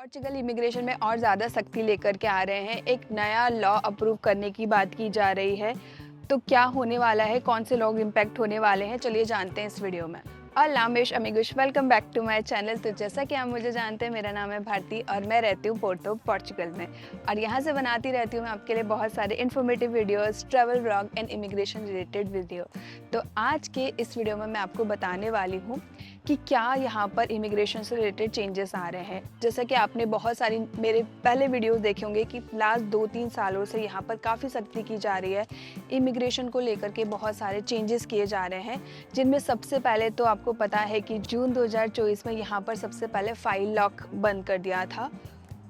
Portugal immigration में और ज़्यादा सख्ती लेकर के आ रहे हैं। एक नया लॉ अप्रूव करने की बात की जा रही है। तो क्या होने वाला है, कौन से लोग इम्पैक्ट होने वाले हैं, चलिए जानते हैं इस वीडियो में। अल्लामेश अमिगुश, welcome back to my channel. तो जैसा कि आप मुझे जानते हैं, मेरा नाम है भारती और मैं रहती हूँ पोर्टो, पोर्चुगल में। और यहाँ से बनाती रहती हूँ मैं आपके लिए बहुत सारे informative videos, travel vlog and immigration related video. तो आज के इस वीडियो में मैं आपको बताने वाली हूँ कि क्या यहाँ पर इमिग्रेशन से रिलेटेड चेंजेस आ रहे हैं। जैसा कि आपने बहुत सारी मेरे पहले वीडियोस देखे होंगे कि लास्ट 2-3 सालों से यहाँ पर काफ़ी सख्ती की जा रही है। इमिग्रेशन को लेकर के बहुत सारे चेंजेस किए जा रहे हैं, जिनमें सबसे पहले तो आपको पता है कि जून 2024 में यहाँ पर सबसे पहले फाइल लॉक बंद कर दिया था।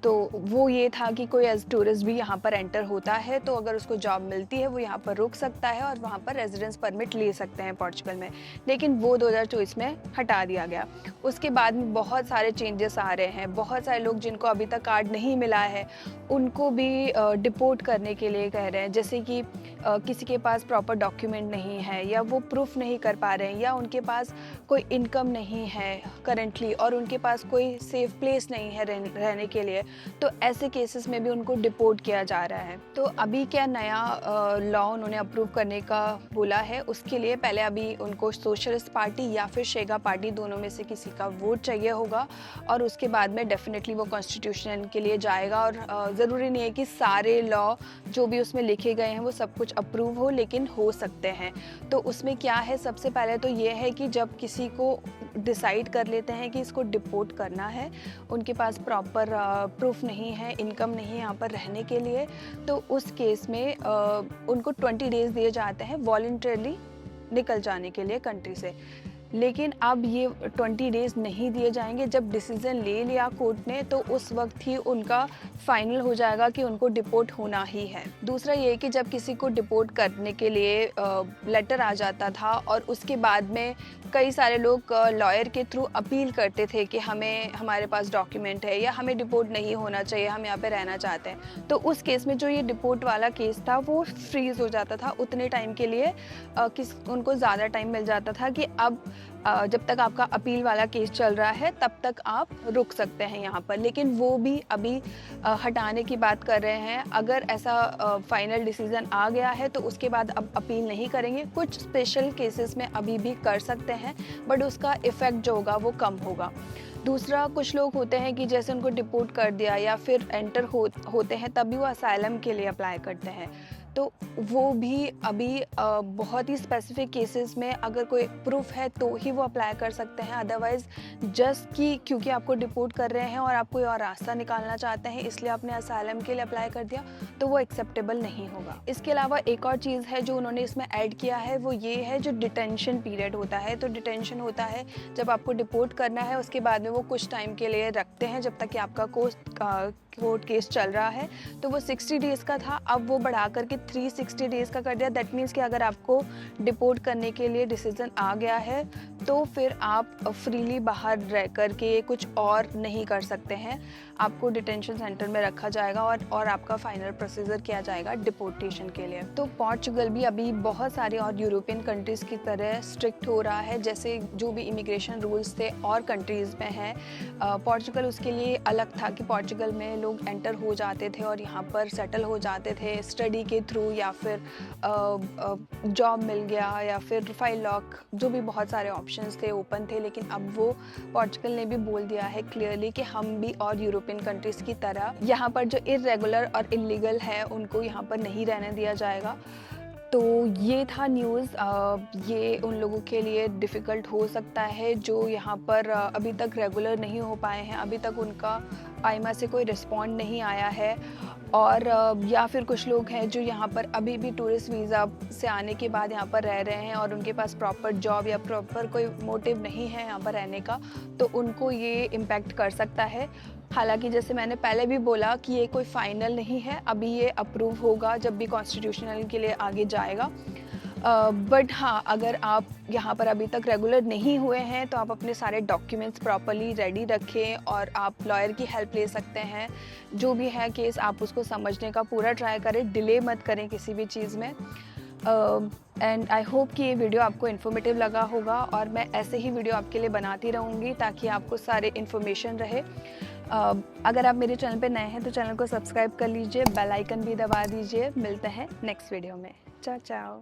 तो वो ये था कि कोई एज टूरिस्ट भी यहाँ पर एंटर होता है तो अगर उसको जॉब मिलती है वो यहाँ पर रुक सकता है और वहाँ पर रेजिडेंस परमिट ले सकते हैं पोर्चुगल में। लेकिन वो 2024 में हटा दिया गया। उसके बाद में बहुत सारे चेंजेस आ रहे हैं। बहुत सारे लोग जिनको अभी तक कार्ड नहीं मिला है उनको भी डिपोर्ट करने के लिए कह रहे हैं। जैसे कि किसी के पास प्रॉपर डॉक्यूमेंट नहीं है या वो प्रूफ नहीं कर पा रहे हैं या उनके पास कोई इनकम नहीं है करेंटली और उनके पास कोई सेफ प्लेस नहीं है रहने के लिए, तो ऐसे केसेस में भी उनको डिपोर्ट किया जा रहा है। तो अभी क्या नया लॉ उन्होंने अप्रूव करने का बोला है, उसके लिए पहले अभी उनको सोशलिस्ट पार्टी या फिर शेगा पार्टी दोनों में से किसी का वोट चाहिए होगा और उसके बाद में डेफिनेटली वो कॉन्स्टिट्यूशन के लिए जाएगा। और ज़रूरी नहीं है कि सारे लॉ जो भी उसमें लिखे गए हैं वो सब कुछ अप्रूव हो, लेकिन हो सकते हैं। तो उसमें क्या है, सबसे पहले तो ये है कि जब किसी को डिसाइड कर लेते हैं कि इसको डिपोर्ट करना है, उनके पास प्रॉपर प्रूफ नहीं है, इनकम नहीं है यहाँ पर रहने के लिए, तो उस केस में उनको 20 डेज़ दिए जाते हैं वॉलंटरली निकल जाने के लिए कंट्री से। लेकिन अब ये 20 डेज़ नहीं दिए जाएंगे। जब डिसीज़न ले लिया कोर्ट ने तो उस वक्त ही उनका फाइनल हो जाएगा कि उनको डिपोर्ट होना ही है। दूसरा ये कि जब किसी को डिपोर्ट करने के लिए लेटर आ जाता था और उसके बाद में कई सारे लोग लॉयर के थ्रू अपील करते थे कि हमारे पास डॉक्यूमेंट है या हमें डिपोर्ट नहीं होना चाहिए, हम यहाँ पे रहना चाहते हैं, तो उस केस में जो ये डिपोर्ट वाला केस था वो फ्रीज़ हो जाता था उतने टाइम के लिए। उनको ज़्यादा टाइम मिल जाता था कि अब जब तक आपका अपील वाला केस चल रहा है तब तक आप रुक सकते हैं यहाँ पर। लेकिन वो भी अभी हटाने की बात कर रहे हैं। अगर ऐसा फाइनल डिसीज़न आ गया है तो उसके बाद अब अपील नहीं करेंगे। कुछ स्पेशल केसेस में अभी भी कर सकते हैं, बट उसका इफ़ेक्ट जो होगा वो कम होगा। दूसरा, कुछ लोग होते हैं कि जैसे उनको डिपोर्ट कर दिया या फिर एंटर होते हैं तब भी वो असाइलम के लिए अप्लाई करते हैं, तो वो भी अभी बहुत ही स्पेसिफिक केसेस में अगर कोई प्रूफ है तो ही वो अप्लाई कर सकते हैं। अदरवाइज़ जस्ट कि क्योंकि आपको डिपोर्ट कर रहे हैं और आप कोई और रास्ता निकालना चाहते हैं इसलिए आपने असाइलम के लिए अप्लाई कर दिया, तो वो एक्सेप्टेबल नहीं होगा। इसके अलावा एक और चीज़ है जो उन्होंने इसमें ऐड किया है, वो ये है जो डिटेंशन पीरियड होता है। तो डिटेंशन होता है जब आपको डिपोर्ट करना है, उसके बाद में वो कुछ टाइम के लिए रखते हैं जब तक कि आपका कोर्ट केस चल रहा है। तो वो 60 डेज़ का था, अब वो बढ़ा करके 360 डेज़ का कर दिया। दैट मीन्स कि अगर आपको डिपोर्ट करने के लिए डिसीज़न आ गया है तो फिर आप फ्रीली बाहर रह कर के कुछ और नहीं कर सकते हैं। आपको डिटेंशन सेंटर में रखा जाएगा और आपका फाइनल प्रोसीजर किया जाएगा डिपोर्टेशन के लिए। तो पोर्चुगल भी अभी बहुत सारे और यूरोपियन कंट्रीज़ की तरह स्ट्रिक्ट हो रहा है। जैसे जो भी इमिग्रेशन रूल्स थे और कंट्रीज़ में हैं, पोर्चुगल उसके लिए अलग था कि पोर्चुगल में लोग एंटर हो जाते थे और यहाँ पर सेटल हो जाते थे स्टडी के थ्रू या फिर जॉब मिल गया या फिर फाइल लॉक, जो भी बहुत सारे ऑप्शंस थे ओपन थे। लेकिन अब वो पोर्चुगल ने भी बोल दिया है क्लियरली कि हम भी और यूरोपियन कंट्रीज़ की तरह यहाँ पर जो इर्रेगुलर और इलीगल है उनको यहाँ पर नहीं रहने दिया जाएगा। तो ये था न्यूज़। ये उन लोगों के लिए डिफ़िकल्ट हो सकता है जो यहाँ पर अभी तक रेगुलर नहीं हो पाए हैं, अभी तक उनका आईमा से कोई रिस्पॉन्ड नहीं आया है। और या फिर कुछ लोग हैं जो यहाँ पर अभी भी टूरिस्ट वीज़ा से आने के बाद यहाँ पर रह रहे हैं और उनके पास प्रॉपर जॉब या प्रॉपर कोई मोटिव नहीं है यहाँ पर रहने का, तो उनको ये इम्पैक्ट कर सकता है। हालांकि जैसे मैंने पहले भी बोला कि ये कोई फाइनल नहीं है, अभी ये अप्रूव होगा जब भी कॉन्स्टिट्यूशनल के लिए आगे जाएगा। बट हाँ, अगर आप यहाँ पर अभी तक रेगुलर नहीं हुए हैं तो आप अपने सारे डॉक्यूमेंट्स प्रॉपर्ली रेडी रखें और आप लॉयर की हेल्प ले सकते हैं। जो भी है केस आप उसको समझने का पूरा ट्राई करें, डिले मत करें किसी भी चीज़ में। एंड आई होप कि ये वीडियो आपको इन्फॉर्मेटिव लगा होगा और मैं ऐसे ही वीडियो आपके लिए बनाती रहूँगी ताकि आपको सारे इन्फॉर्मेशन रहे। अगर आप मेरे चैनल पे नए हैं तो चैनल को सब्सक्राइब कर लीजिए, बेल आइकन भी दबा दीजिए। मिलते हैं नेक्स्ट वीडियो में। चाओ चाओ।